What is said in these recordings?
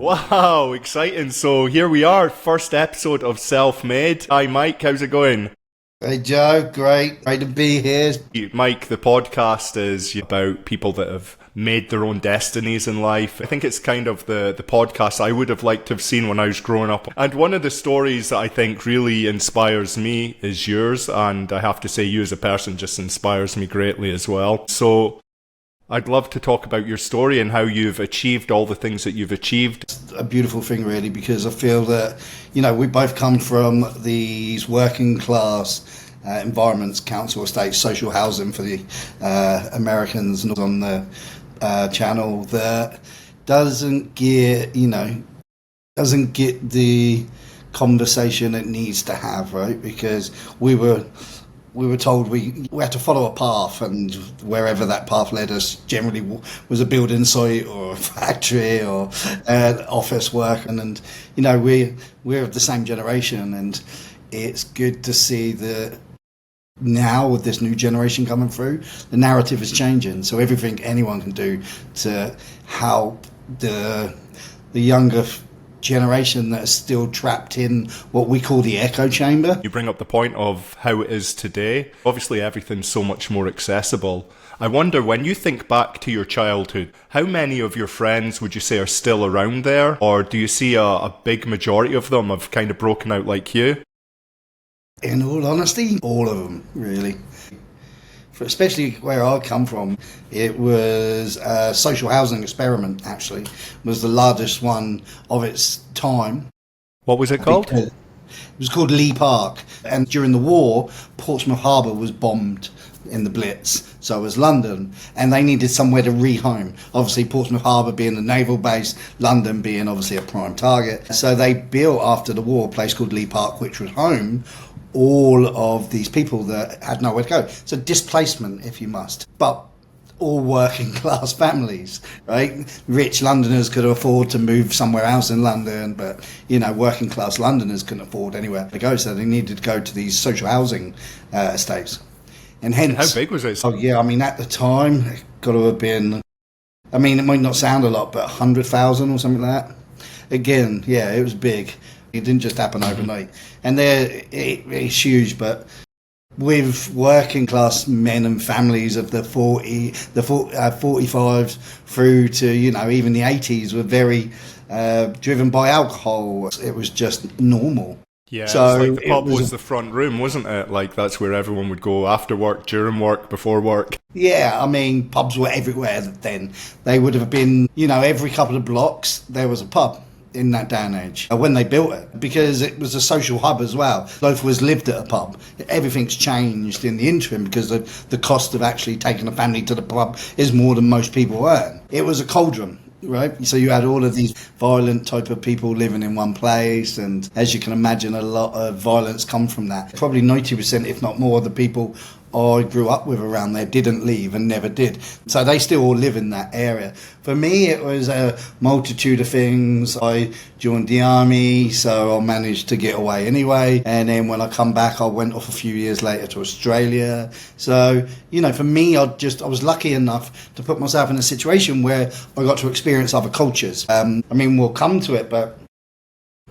Wow, exciting. So here we are, first episode of Self-Made. Hi Mike, how's it going? Hey Joe, great to be here. Mike, the podcast is about people that have made their own destinies in life. I think it's kind of the podcast I would have liked to have seen when I was growing up. And one of the stories that I think really inspires me is yours. And I have to say, you as a person just inspires me greatly as well. So I'd love to talk about your story and how you've achieved all the things that you've achieved. It's a beautiful thing, really, because I feel that, we both come from these working class environments, council estates, social housing for the Americans on the channel that doesn't get the conversation it needs to have, right? Because we were told we had to follow a path, and wherever that path led us generally was a building site or a factory or office work. And we're of the same generation, and it's good to see that now with this new generation coming through, the narrative is changing. So everything anyone can do to help the younger generation that is still trapped in what we call the echo chamber. You bring up the point of how it is today. Obviously, everything's so much more accessible. I wonder, when you think back to your childhood, how many of your friends would you say are still around there? Or do you see a big majority of them have kind of broken out like you? In all honesty, all of them, really. Especially where I come from, it was a social housing experiment, actually. It was the largest one of its time. What was it called? It was called Leigh Park. And during the war, Portsmouth Harbour was bombed in the Blitz. So it was London. And they needed somewhere to rehome. Obviously, Portsmouth Harbour being the naval base, London being obviously a prime target. So they built, after the war, a place called Leigh Park, which was home all of these people that had nowhere to go. So displacement, if you must. But all working class families, right? Rich Londoners could afford to move somewhere else in London, but, working class Londoners couldn't afford anywhere to go, so they needed to go to these social housing estates. And hence... How big was it? Oh, yeah, at the time, it got to have been... it might not sound a lot, but 100,000 or something like that. Again, yeah, it was big. It didn't just happen overnight. And it's huge, but with working class men and families of the 45s through to, even the 80s were very driven by alcohol. It was just normal. Yeah, so it's like the pub was the front room, wasn't it? Like, that's where everyone would go after work, during work, before work. Yeah, pubs were everywhere then. They would have been, every couple of blocks there was a pub in that day and age when they built it, because it was a social hub as well. Loafers lived at a pub. Everything's changed in the interim because the cost of actually taking a family to the pub is more than most people earn. It was a cauldron, right? So you had all of these violent type of people living in one place, and as you can imagine, a lot of violence come from that. Probably 90%, if not more, of the people I grew up with around there didn't leave and never did. So they still all live in that area. For me, it was a multitude of things. I joined the army, so I managed to get away anyway. And then when I come back, I went off a few years later to Australia. So, for me, I was lucky enough to put myself in a situation where I got to experience other cultures. We'll come to it, but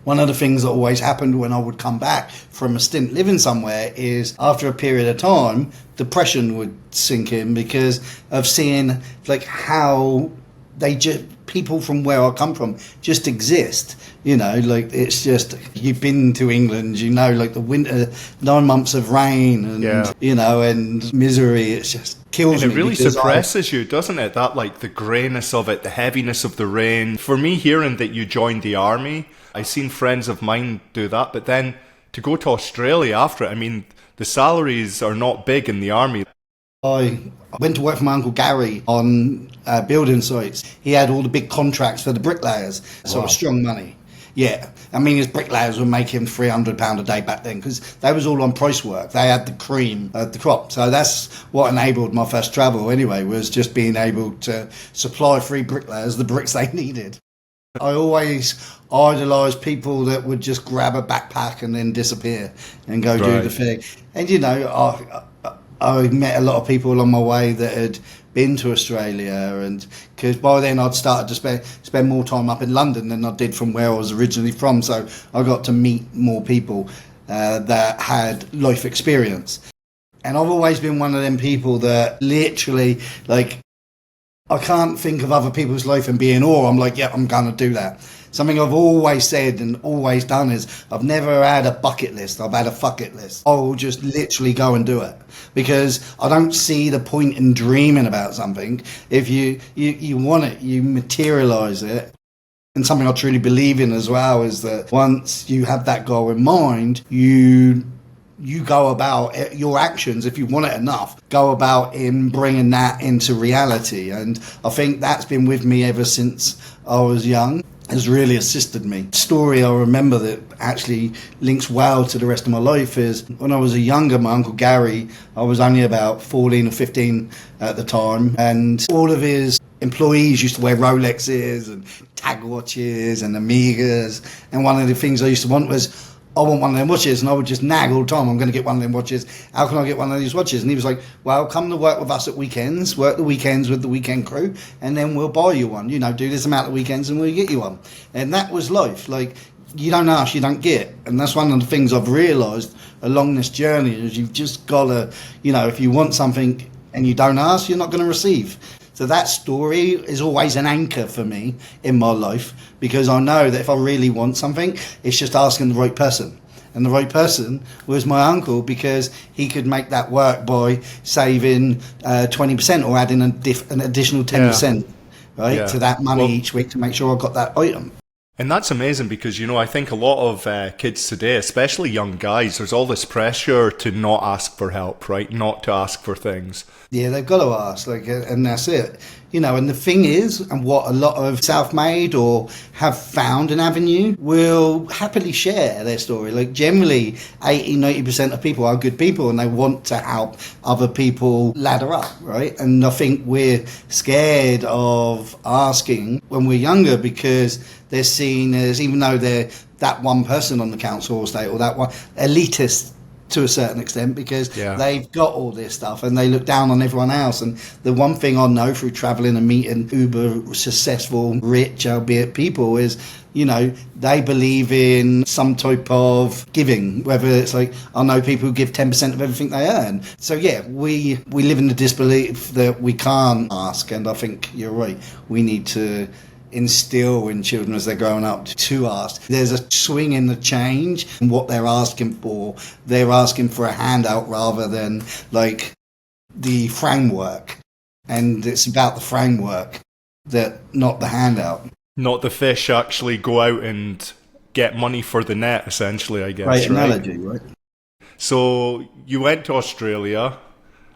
one of the things that always happened when I would come back from a stint living somewhere is, after a period of time, depression would sink in because of seeing how people from where I come from just exist. It's just, you've been to England, the winter, 9 months of rain and, and misery. It's just kills me. And it really suppresses you, doesn't it? That, the greyness of it, the heaviness of the rain. For me, hearing that you joined the army, I've seen friends of mine do that, but then to go to Australia after it, the salaries are not big in the army. I went to work for my Uncle Gary on building sites. He had all the big contracts for the bricklayers, so it was strong money. Yeah, his bricklayers were making £300 a day back then because they was all on price work. They had the cream of the crop. So that's what enabled my first travel anyway, was just being able to supply free bricklayers the bricks they needed. I always idolised people that would just grab a backpack and then disappear and go do the thing. And I met a lot of people along my way that had been to Australia, and because by then I'd started to spend more time up in London than I did from where I was originally from, so I got to meet more people that had life experience. And I've always been one of them people that literally, like, I can't think of other people's life and be in awe. I'm like, yeah, I'm going to do that. Something I've always said and always done is I've never had a bucket list. I've had a fuck it list. I'll just literally go and do it because I don't see the point in dreaming about something. If you want it, you materialize it. And something I truly believe in as well is that once you have that goal in mind, you go about it, your actions, if you want it enough, go about in bringing that into reality. And I think that's been with me ever since I was young. Has really assisted me. Story I remember that actually links well to the rest of my life is when I was a younger, my Uncle Gary, I was only about 14 or 15 at the time, and all of his employees used to wear Rolexes and tag watches and Amigas, and one of the things I used to want was, I want one of them watches, and I would just nag all the time, I'm going to get one of them watches. How can I get one of these watches? And he was like, well, come to work with us at weekends, work the weekends with the weekend crew, and then we'll buy you one. You know, do this amount of weekends and we'll get you one. And that was life. Like, you don't ask, you don't get. And that's one of the things I've realised along this journey is you've just got to, you know, if you want something and you don't ask, you're not going to receive. So that story is always an anchor for me in my life because I know that if I really want something, it's just asking the right person. And the right person was my uncle because he could make that work by saving 20% or adding an additional 10%, right, to that money each week to make sure I got that item. And that's amazing because, you know, I think a lot of kids today, especially young guys, there's all this pressure to not ask for help, right? Not to ask for things. Yeah, they've got to ask, like, and that's it. You know, and the thing is, and what a lot of self-made or have found an avenue will happily share their story. Like generally 80-90% of people are good people and they want to help other people ladder up, right? And I think we're scared of asking when we're younger because they're seen as, even though they're that one person on the council or estate or that one elitist to a certain extent because they've got all this stuff and they look down on everyone else. And the one thing I know through traveling and meeting uber successful, rich, albeit people is, you know, they believe in some type of giving, whether it's like, I know people who give 10% of everything they earn. So yeah, we live in the disbelief that we can't ask. And I think you're right. We need to instill in children as they're growing up to ask. There's a swing in the change in what they're asking for. They're asking for a handout rather than like the framework. And it's about the framework, that not the handout. Not the fish actually go out and get money for the net, essentially, I guess. Right, analogy, right? So you went to Australia.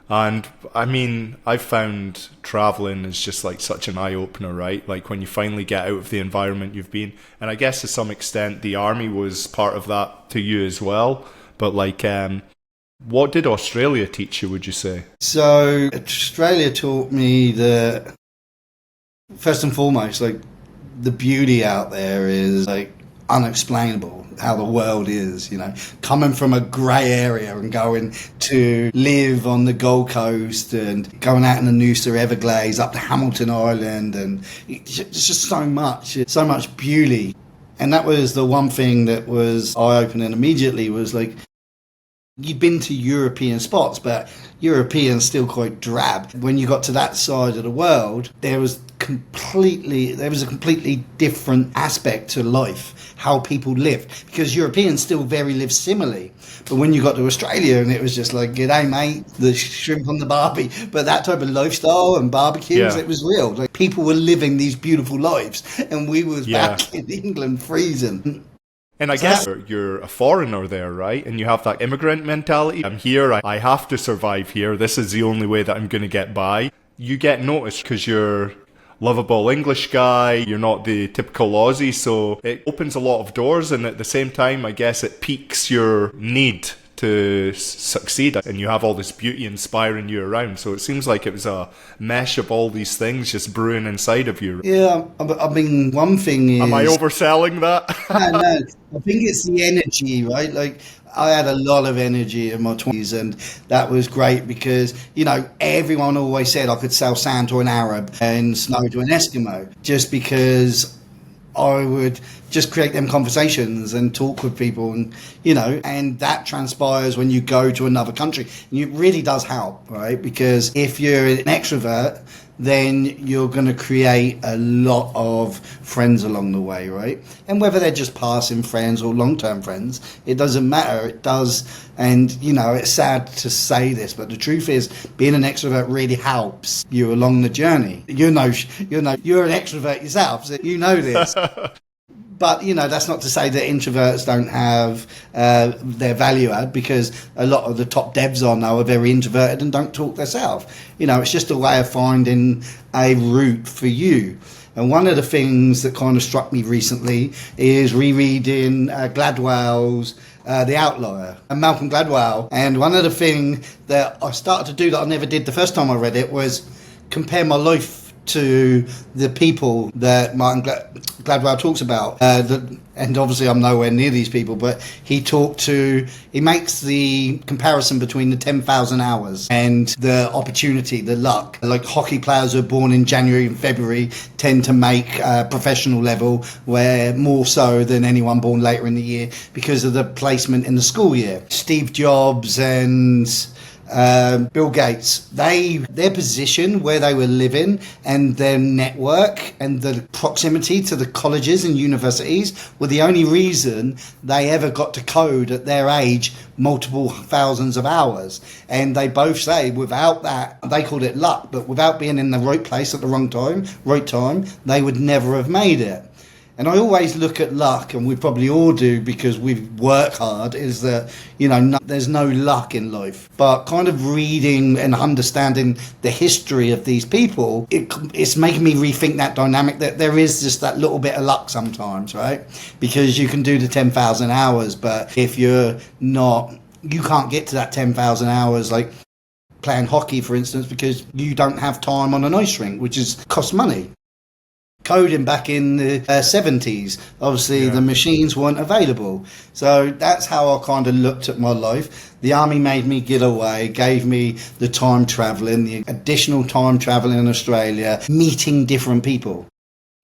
And I mean, I've found traveling is just like such an eye-opener, right? Like when you finally get out of the environment you've been. And I guess to some extent the army was part of that to you as well. But like, what did Australia teach you, would you say? So Australia taught me that, first and foremost, like the beauty out there is like unexplainable. How the world is, you know, coming from a grey area and going to live on the Gold Coast and going out in the Noosa Everglades up to Hamilton Island, and it's just so much beauty. And that was the one thing that was eye-opening immediately, was like, you've been to European spots, but European's still quite drab. When you got to that side of the world, there was a completely different aspect to life, how people lived, because Europeans still very live similarly. But when you got to Australia, and it was just like, g'day mate, the shrimp on the barbie, but that type of lifestyle and barbecues, it was real. Like people were living these beautiful lives, and we was back in England freezing. And I guess you're a foreigner there, right? And you have that immigrant mentality. I'm here, I have to survive here. This is the only way that I'm going to get by. You get noticed because you're lovable English guy, you're not the typical Aussie, so it opens a lot of doors, and at the same time, I guess it piques your need to succeed, and you have all this beauty inspiring you around. So it seems like it was a mesh of all these things just brewing inside of you. Yeah, I mean, one thing is... Am I overselling that? No, I think it's the energy, right? Like, I had a lot of energy in my 20s, and that was great because, you know, everyone always said I could sell sand to an Arab and snow to an Eskimo, just because I would just create them conversations and talk with people, and, you know, and that transpires when you go to another country. And it really does help, right? Because if you're an extrovert, then you're going to create a lot of friends along the way, right? And whether they're just passing friends or long-term friends, it doesn't matter. It does. And, you know, it's sad to say this, but the truth is being an extrovert really helps you along the journey. You know, you're an extrovert yourself, so you know this. But, you know, that's not to say that introverts don't have their value add, because a lot of the top devs I know are very introverted and don't talk themselves. You know, it's just a way of finding a route for you. And one of the things that kind of struck me recently is rereading Gladwell's The Outlier and Malcolm Gladwell. And one of the things that I started to do that I never did the first time I read it was compare my life to the people that Martin Gladwell talks about. And obviously I'm nowhere near these people, but he makes the comparison between the 10,000 hours and the opportunity, the luck. Like hockey players who are born in January and February tend to make professional level, where more so than anyone born later in the year because of the placement in the school year. Steve Jobs and Bill Gates, their position where they were living and their network and the proximity to the colleges and universities were the only reason they ever got to code at their age multiple thousands of hours. And they both say without that, they called it luck, but without being in the right place at the right time, they would never have made it. And I always look at luck, and we probably all do because we work hard, is that, you know, there's no luck in life. But kind of reading and understanding the history of these people, it's making me rethink that dynamic, that there is just that little bit of luck sometimes, right? Because you can do the 10,000 hours, but if you can't get to that 10,000 hours, like playing hockey, for instance, because you don't have time on an ice rink, which costs money. Coding back in the 70s, obviously the machines weren't available. So that's how I kind of looked at my life. The army made me get away, gave me the time traveling, the additional time traveling in Australia, meeting different people.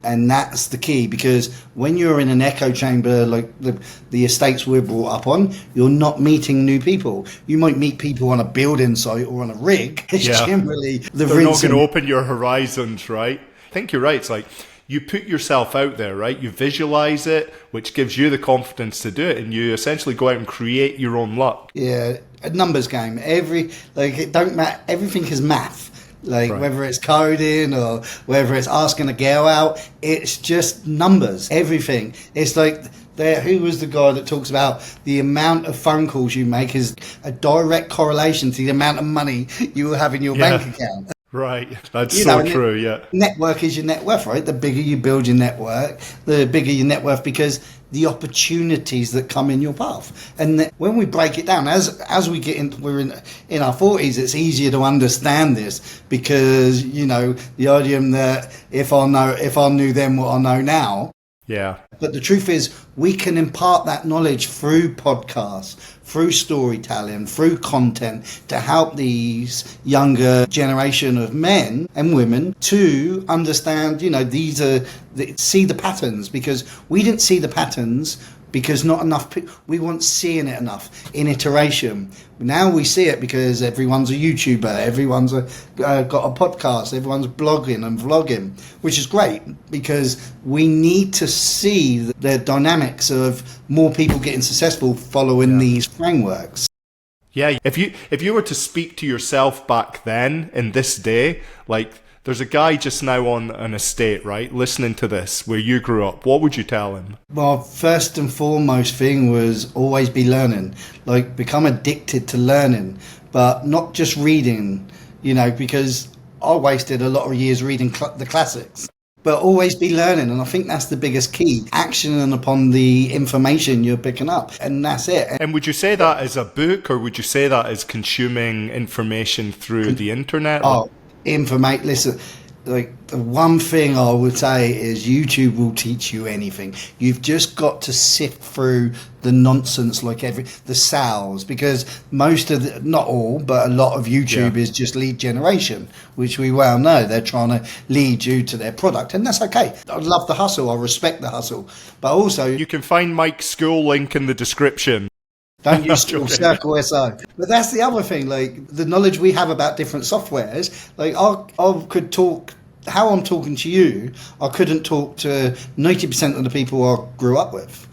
And that's the key, because when you're in an echo chamber like the estates we're brought up on, you're not meeting new people. You might meet people on a building site or on a rig. It's generally they're not going to open your horizons, right? I think you're right. It's like you put yourself out there, right? You visualize it, which gives you the confidence to do it, and you essentially go out and create your own luck. Yeah, a numbers game. It don't matter. Everything is math. Whether it's coding or whether it's asking a girl out, it's just numbers. Everything. It's like who was the guy that talks about the amount of phone calls you make is a direct correlation to the amount of money you will have in your bank account. Right, that's so true, yeah. Network is your net worth, right? The bigger you build your network, the bigger your net worth, because the opportunities that come in your path. And when we break it down, as we get into, we're in our 40s, it's easier to understand this, because, you know, the idiom that if I knew then what I know now. Yeah. But the truth is, we can impart that knowledge through podcasts, through storytelling, through content, to help these younger generation of men and women to understand, you know, see the patterns, because we didn't see the patterns because not enough we weren't seeing it enough in iteration. Now we see it because everyone's a YouTuber, everyone's got a podcast, everyone's blogging and vlogging, which is great, because we need to see the dynamics of more people getting successful following these frameworks. Yeah, if you were to speak to yourself back then in this day, like there's a guy just now on an estate, right, listening to this, where you grew up, what would you tell him? Well, first and foremost thing was always be learning, like become addicted to learning, but not just reading, you know, because I wasted a lot of years reading the classics. but always be learning. And I think that's the biggest key, actioning upon the information you're picking up. And that's it. And would you say that as a book, or would you say that as consuming information through the internet? Oh, informate. Listen, like the one thing I would say is YouTube will teach you anything. You've just got to sift through the nonsense, like the sales, because most of not all, but a lot of YouTube is just lead generation, which we well know they're trying to lead you to their product, and that's okay. I love the hustle. I respect the hustle, but also You can find Mike's school link in the description. don't use Circle SO. But that's the other thing, like the knowledge we have about different softwares. Like I could talk, how I'm talking to you, I couldn't talk to 90% of the people I grew up with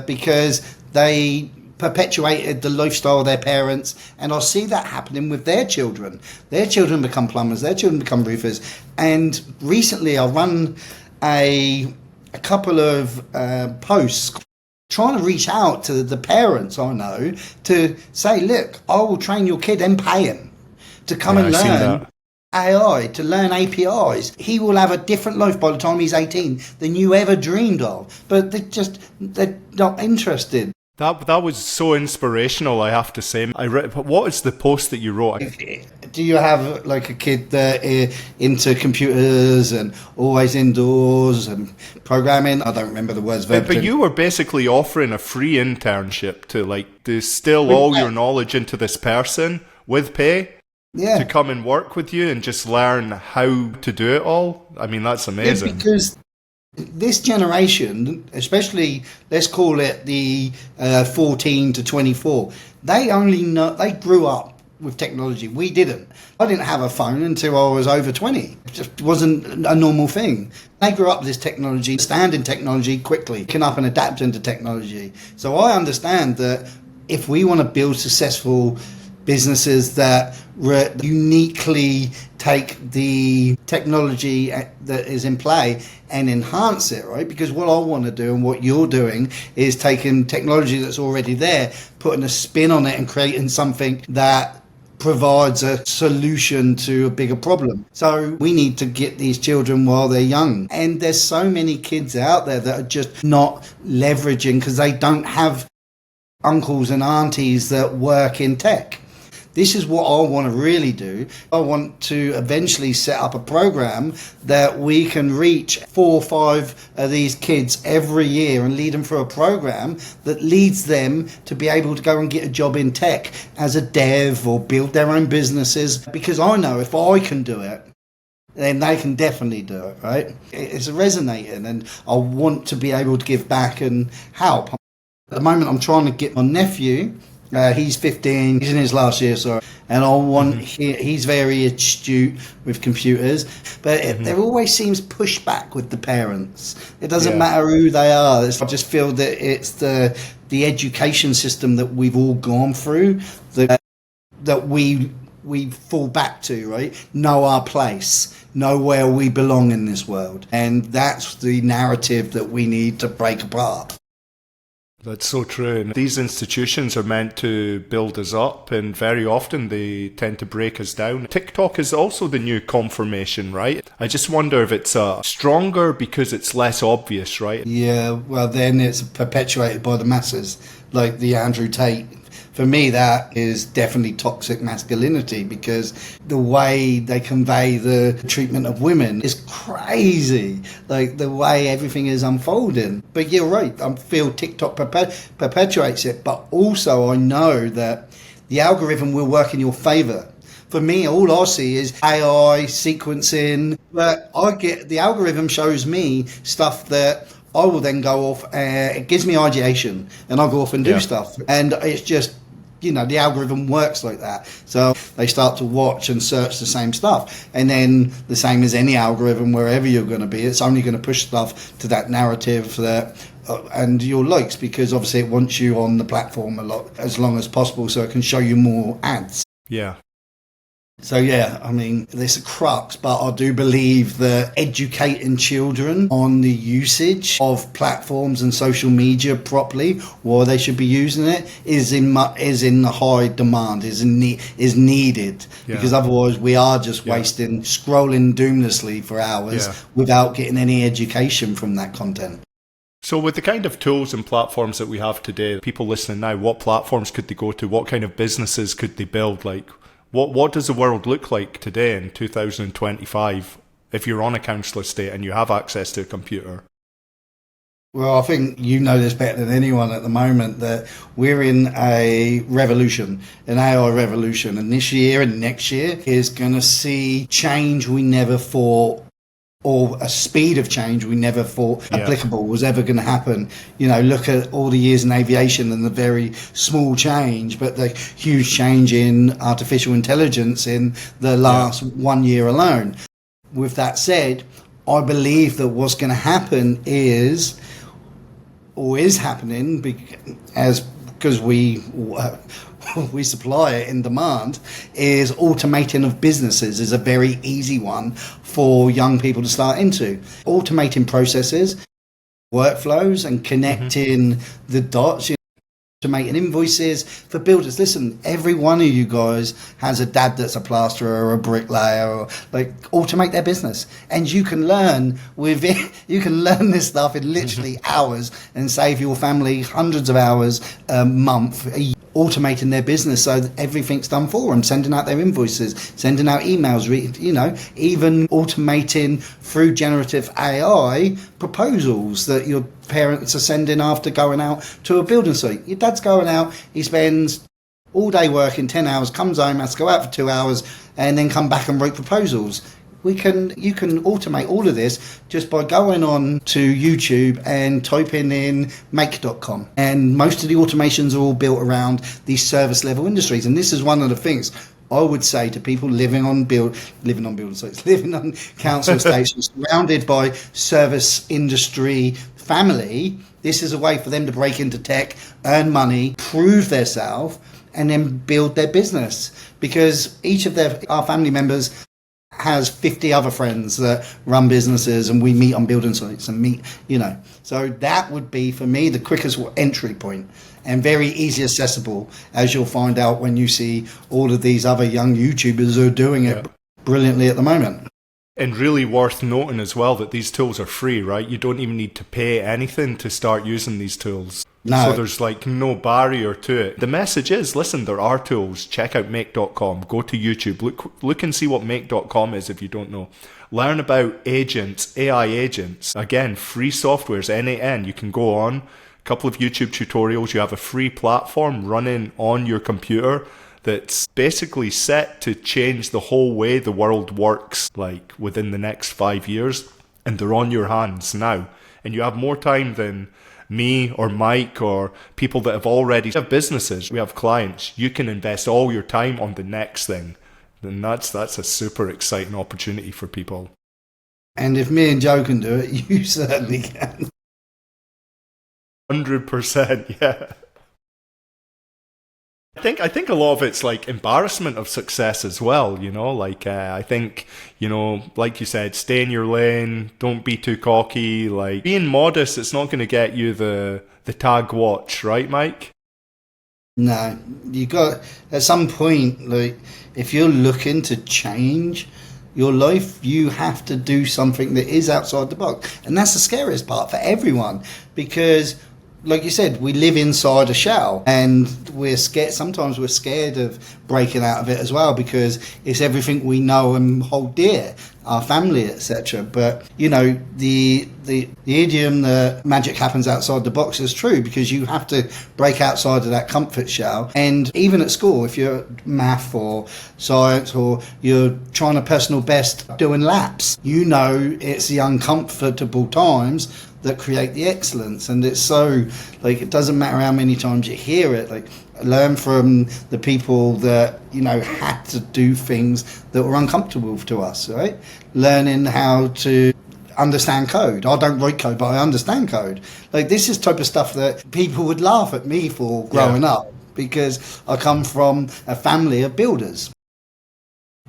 because they perpetuated the lifestyle of their parents, and I see that happening with their children. Their children become plumbers, their children become roofers. And recently I run a couple of posts trying to reach out to the parents I know to say, look, I will train your kid and pay him to come and learn AI, to learn APIs. He will have a different life by the time he's 18 than you ever dreamed of. But they're not interested. That was so inspirational, I have to say. What is the post that you wrote? Do you have like a kid that is into computers and always indoors and programming? I don't remember the words. But you were basically offering a free internship to like distill all your knowledge into this person with pay. Yeah. To come and work with you and just learn how to do it all. I mean, that's amazing. Yeah, because this generation, especially, let's call it the 14 to 24, they grew up with technology. We didn't. I didn't have a phone until I was over 20. It just wasn't a normal thing. They grew up with this technology, understanding technology quickly, picking up and adapting to technology. So I understand that if we want to build successful businesses that uniquely take the technology that is in play and enhance it, right? Because what I want to do and what you're doing is taking technology that's already there, putting a spin on it and creating something that provides a solution to a bigger problem. So we need to get these children while they're young. And there's so many kids out there that are just not leveraging because they don't have uncles and aunties that work in tech. This is what I want to really do. I want to eventually set up a program that we can reach 4 or 5 of these kids every year and lead them through a program that leads them to be able to go and get a job in tech as a dev or build their own businesses. Because I know if I can do it, then they can definitely do it, right? It's resonating, and I want to be able to give back and help. At the moment, I'm trying to get my nephew. He's 15, he's in his last year, sorry, and I want he's very astute with computers, but there always seems pushback with the parents. It doesn't matter who they are. I just feel that it's the education system that we've all gone through that we fall back to, right? Know our place, know where we belong in this world, and that's the narrative that we need to break apart. That's so true. And these institutions are meant to build us up, and very often they tend to break us down. TikTok is also the new confirmation, right? I just wonder if it's stronger because it's less obvious, right? Yeah, well, then it's perpetuated by the masses, like the Andrew Tate. For me, that is definitely toxic masculinity, because the way they convey the treatment of women is crazy, like the way everything is unfolding. But you're right, I feel TikTok perpetuates it, but also I know that the algorithm will work in your favor. For me, all I see is AI sequencing, but the algorithm shows me stuff that I will then go off, it gives me ideation, and I'll go off and do stuff. And it's just, the algorithm works like that. So they start to watch and search the same stuff. And then the same as any algorithm, wherever you're going to be, it's only going to push stuff to that narrative and your likes, because obviously it wants you on the platform as long as possible so it can show you more ads. Yeah. So yeah, I mean, there's a crux, but I do believe that educating children on the usage of platforms and social media properly, why they should be using it, is in high demand, is needed, because otherwise we are just wasting scrolling doomlessly for hours without getting any education from that content. So with the kind of tools and platforms that we have today, people listening now, what platforms could they go to? What kind of businesses could they build? Like, what does the world look like today in 2025 if you're on a council estate and you have access to a computer? Well, I think you know this better than anyone at the moment, that we're in a revolution, an AI revolution, and this year and next year is going to see change we never thought, or a speed of change we never thought applicable was ever going to happen. You know, look at all the years in aviation and the very small change, but the huge change in artificial intelligence in the last 1 year alone. With that said, I believe that what's going to happen is happening because we supply it in demand, is automating of businesses is a very easy one for young people to start into. Automating processes, workflows, and connecting the dots. Automating invoices for builders. Listen, every one of you guys has a dad that's a plasterer or a bricklayer, or like, automate their business, and you can learn with it. You can learn this stuff in literally hours and save your family hundreds of hours a month. Automating their business so that everything's done for them, sending out their invoices, sending out emails, even automating through generative AI proposals that your parents are sending after going out to a building site. Your dad's going out, he spends all day working 10 hours, comes home, has to go out for 2 hours, and then come back and write proposals. You can automate all of this just by going on to YouTube and typing in make.com. And most of the automations are all built around these service level industries. And this is one of the things I would say to people living on building sites, living on council estates, surrounded by service industry family. This is a way for them to break into tech, earn money, prove themselves, and then build their business. Because each of our family members has 50 other friends that run businesses, and we meet on building sites and so that would be for me the quickest entry point, and very easy accessible, as you'll find out when you see all of these other young YouTubers who are doing it brilliantly at the moment. And really worth noting as well that these tools are free, right? You don't even need to pay anything to start using these tools. No. So there's like no barrier to it. The message is, listen, there are tools. Check out make.com. Go to YouTube. Look and see what make.com is if you don't know. Learn about agents, AI agents. Again, free softwares, N-A-N. You can go on, a couple of YouTube tutorials. You have a free platform running on your computer that's basically set to change the whole way the world works, like within the next 5 years. And they're on your hands now. And you have more time than me or Mike or people that have businesses. We have clients. You can invest all your time on the next thing. And that's a super exciting opportunity for people. And if me and Joe can do it, you certainly can. 100%, yeah. I think a lot of it's like embarrassment of success as well, I think, like you said, stay in your lane, don't be too cocky, like being modest, it's not going to get you the tag watch, right, Mike? No, you got, at some point, like, if you're looking to change your life, you have to do something that is outside the box. And that's the scariest part for everyone, because like you said, we live inside a shell, and we're scared. Sometimes we're scared of breaking out of it as well, because it's everything we know and hold dear, our family, etc. But the idiom that magic happens outside the box is true, because you have to break outside of that comfort shell. And even at school, if you're math or science, or you're trying to personal best doing laps, it's the uncomfortable times that create the excellence. And it's so, like, it doesn't matter how many times you hear it, like, learn from the people that had to do things that were uncomfortable to us, right? Learning how to understand code. I don't write code, but I understand code. Like, this is type of stuff that people would laugh at me for growing up, because I come from a family of builders.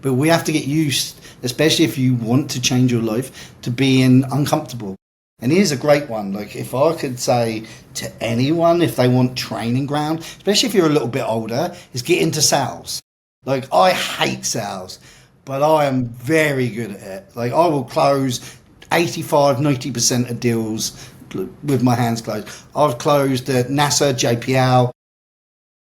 But we have to get used, especially if you want to change your life, to being uncomfortable. And here's a great one. Like, if I could say to anyone, if they want training ground, especially if you're a little bit older, is get into sales. Like, I hate sales, but I am very good at it. Like, I will close 85, 90% of deals with my hands closed. I've closed at NASA, JPL,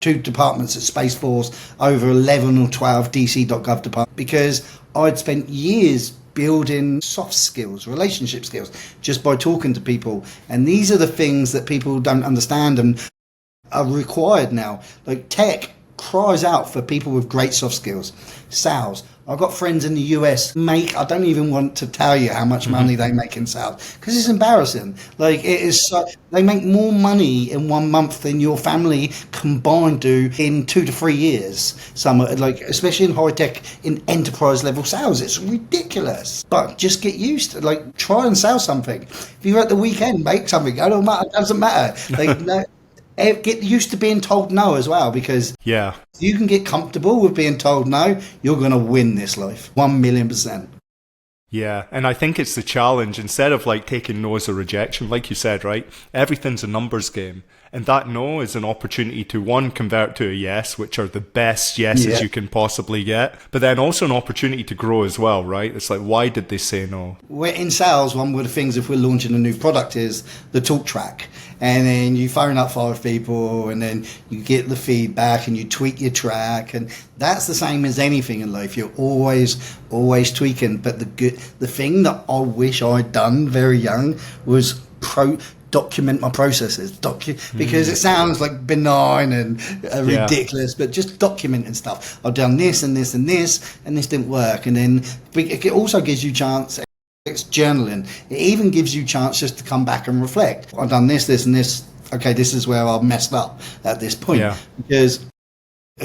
2 departments at Space Force, over 11 or 12 DC.gov departments, because I'd spent years building soft skills, relationship skills, just by talking to people. And these are the things that people don't understand and are required now. Like, tech cries out for people with great soft skills. Sales. I've got friends in the US I don't even want to tell you how much money they make in sales, because it's embarrassing. Like, it is they make more money in 1 month than your family combined do in 2 to 3 years. Some, like, especially in high tech, in enterprise level sales, it's ridiculous. But just get used to, like, try and sell something. If you're at the weekend, make something. It doesn't matter. Like, no. Get used to being told no as well, because if you can get comfortable with being told no, you're going to win this life 1,000,000%. Yeah, and I think it's the challenge. Instead of like taking no as a rejection, like you said, right? Everything's a numbers game. And that no is an opportunity to, one, convert to a yes, which are the best yeses you can possibly get. But then also an opportunity to grow as well, right? It's like, why did they say no? We're in sales, one of the things if we're launching a new product is the talk track. And then you phone up 5 people and then you get the feedback and you tweak your track. And that's the same as anything in life. You're always tweaking. But the thing that I wish I'd done very young was document my processes, because it sounds like benign and ridiculous, but just documenting stuff. I've done this and this and this, and this didn't work. And then it also gives you chance. It's journaling. It even gives you chance just to come back and reflect. I've done this, this, and this. Okay, this is where I've messed up at this point. Because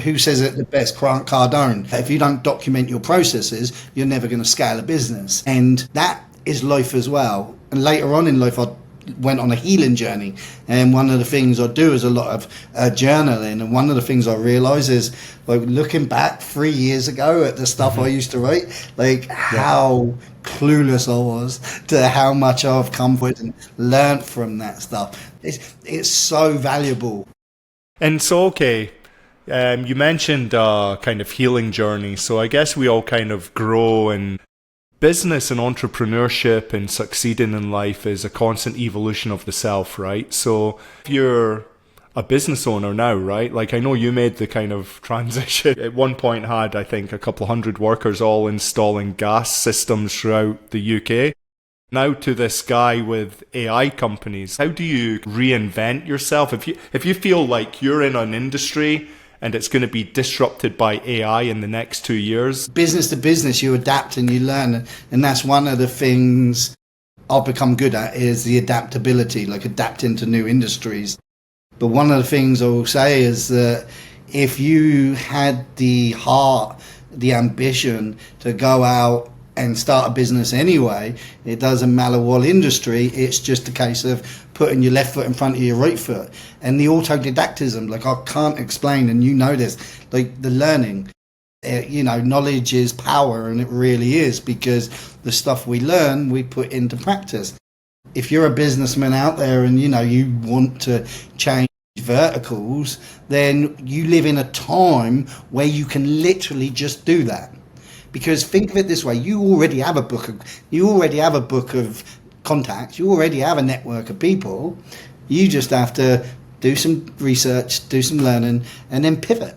who says it the best? Grant Cardone. If you don't document your processes, you're never going to scale a business. And that is life as well. And later on in life, I went on a healing journey, and one of the things I do is a lot of journaling. And one of the things I realize is, like, looking back 3 years ago at the stuff I used to write, like how clueless I was to how much I've come with and learned from that stuff. It's so valuable. And so, okay, you mentioned kind of healing journey. So I guess we all kind of grow, and business and entrepreneurship and succeeding in life is a constant evolution of the self, right? So if you're a business owner now, right? Like, I know you made the kind of transition. At one point had, I think, a couple hundred workers all installing gas systems throughout the UK. Now to this guy with AI companies. How do you reinvent yourself? If you feel like you're in an industry and it's going to be disrupted by AI in the next 2 years. Business to business, you adapt and you learn. And that's one of the things I've become good at, is the adaptability, like adapting to new industries. But one of the things I will say is that if you had the heart, the ambition to go out and start a business anyway, it doesn't matter what industry, it's just a case of putting your left foot in front of your right foot. And the autodidactism, like, I can't explain, and you know this, like the learning, knowledge is power, and it really is, because the stuff we learn, we put into practice. If you're a businessman out there and, you want to change verticals, then you live in a time where you can literally just do that. Because think of it this way, you already have a book of contacts, you already have a network of people. You just have to do some research, do some learning, and then pivot.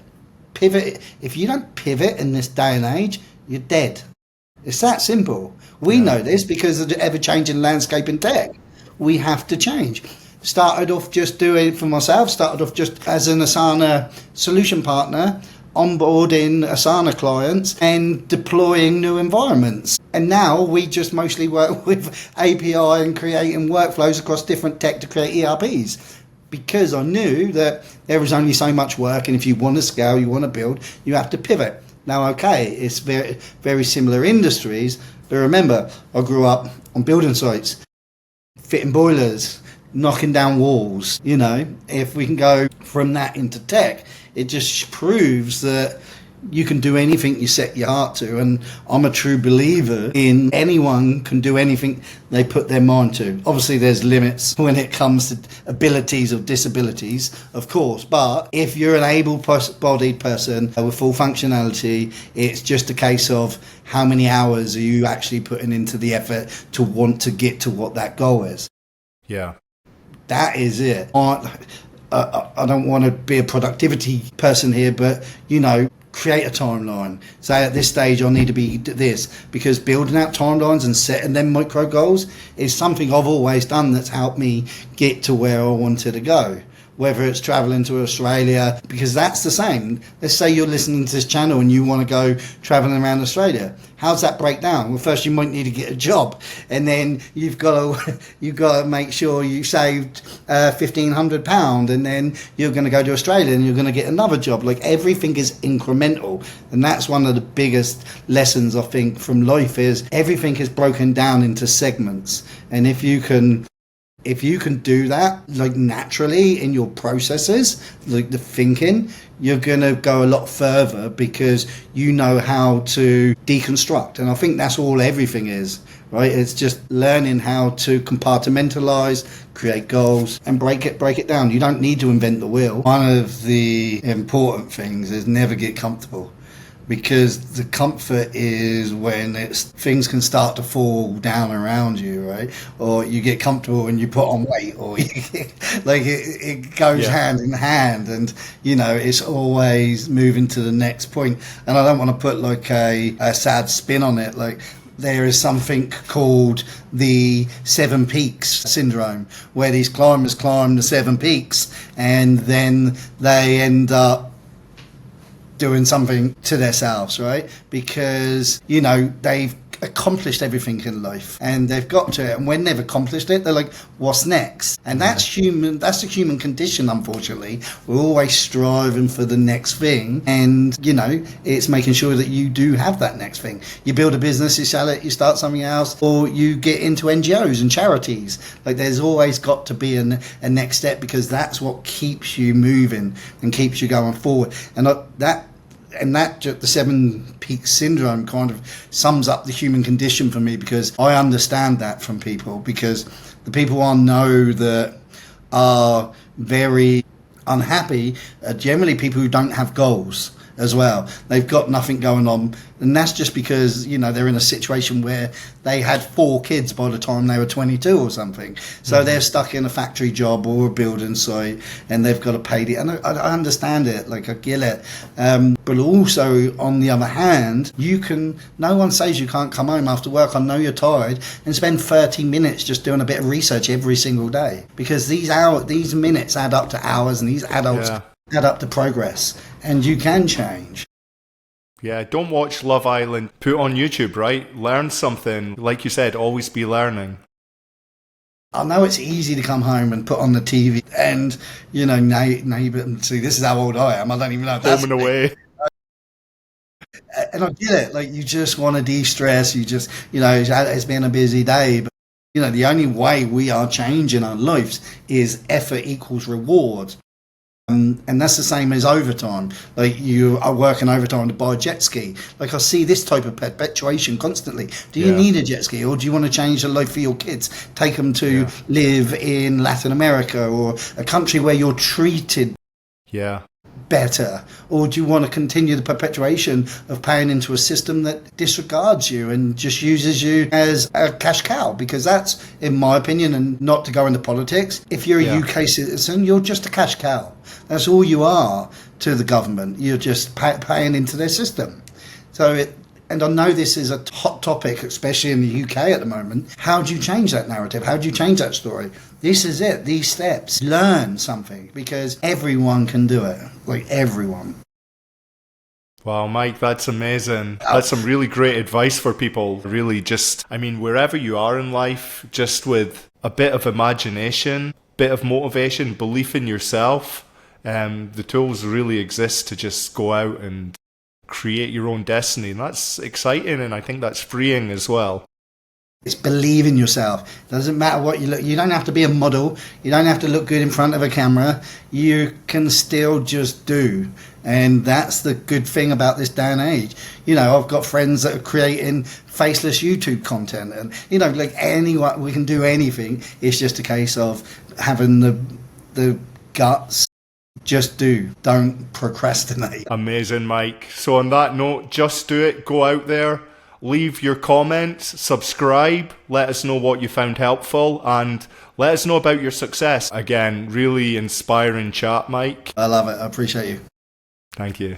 If you don't pivot in this day and age, you're dead. It's that simple. We know this because of the ever-changing landscape in tech. We have to change. Started off just doing it for myself, started off just as an Asana solution partner, onboarding Asana clients and deploying new environments. And now we just mostly work with API and creating workflows across different tech to create ERPs, because I knew that there was only so much work, and if you want to scale, you want to build, you have to pivot. Now, okay, it's very, very similar industries, but remember, I grew up on building sites, fitting boilers, knocking down walls. If we can go from that into tech, it just proves that you can do anything you set your heart to, and I'm a true believer in anyone can do anything they put their mind to. Obviously there's limits when it comes to abilities or disabilities, of course, but if you're an able-bodied person with full functionality, it's just a case of how many hours are you actually putting into the effort to want to get to what that goal is. Yeah. That is it. I don't want to be a productivity person here, but, create a timeline. Say at this stage I need to be this, because building out timelines and setting them micro goals is something I've always done that's helped me get to where I wanted to go. Whether it's traveling to Australia, because that's the same. Let's say you're listening to this channel and you want to go traveling around Australia. How's that break down? Well, first you might need to get a job, and then you've got to make sure you saved £1,500, and then you're going to go to Australia and you're going to get another job. Like, everything is incremental, and that's one of the biggest lessons I think from life is everything is broken down into segments, and if you can do that, like, naturally in your processes, like the thinking, you're going to go a lot further because you know how to deconstruct. And I think that's all everything is, right? It's just learning how to compartmentalize, create goals, and break it down. You don't need to invent the wheel. One of the important things is never get comfortable. Because the comfort is when things can start to fall down around you, right? Or you get comfortable and you put on weight, or it goes hand in hand, and it's always moving to the next point. And I don't want to put like a sad spin on it. Like, there is something called the 7 Peaks syndrome, where these climbers climb the 7 peaks and then they end up doing something to themselves, right? Because, they've accomplished everything in life and they've got to it, and when they've accomplished it, they're like, what's next? And that's human. That's the human condition, unfortunately. We're always striving for the next thing, and it's making sure that you do have that next thing. You build a business, you sell it, you start something else, or you get into NGOs and charities. Like, there's always got to be a next step, because that's what keeps you moving and keeps you going forward. And the 7 Peaks syndrome kind of sums up the human condition for me, because I understand that from people, because the people I know that are very unhappy are generally people who don't have goals as well. They've got nothing going on, and that's just because they're in a situation where they had 4 kids by the time they were 22 or something, so they're stuck in a factory job or a building site, and they've got to pay the, and I understand it, like, I get it, but also on the other hand, no one says you can't come home after work, I know you're tired, and spend 30 minutes just doing a bit of research every single day, because these minutes add up to hours, and these adults add up to progress, and you can change. Yeah, don't watch Love Island. Put on YouTube, right? Learn something. Like you said, always be learning. I know it's easy to come home and put on the TV and, now see, this is how old I am. I don't even know if that's Home and away. And I get it. Like, you just want to de-stress. You just, it's been a busy day. But, the only way we are changing our lives is effort equals reward. And that's the same as overtime. Like, you are working overtime to buy a jet ski. Like, I see this type of perpetuation constantly. Do you need a jet ski, or do you want to change the life for your kids? Take them to live in Latin America or a country where you're treated better, or do you want to continue the perpetuation of paying into a system that disregards you and just uses you as a cash cow? Because that's, in my opinion, and not to go into politics, if you're a UK citizen, you're just a cash cow. That's all you are to the government. You're just paying into their system. And I know this is a hot topic, especially in the UK at the moment. How do you change that narrative? How do you change that story? This is it, these steps. Learn something, because everyone can do it. Like, everyone. Wow, Mike, that's amazing. That's some really great advice for people. Really wherever you are in life, just with a bit of imagination, bit of motivation, belief in yourself, the tools really exist to just go out and create your own destiny, and that's exciting, and I think that's freeing as well. It's believe in yourself. Doesn't matter what you look. You don't have to be a model. You don't have to look good in front of a camera. You can still just do. And that's the good thing about this day and age. You know, I've got friends that are creating faceless YouTube content, and you know, like anyone, we can do anything. It's just a case of having the guts. Just do. Don't procrastinate. Amazing, Mike. So on that note, just do it. Go out there. Leave your comments, subscribe, let us know what you found helpful, and let us know about your success. Again, really inspiring chat, Mike. I love it. I appreciate you. Thank you.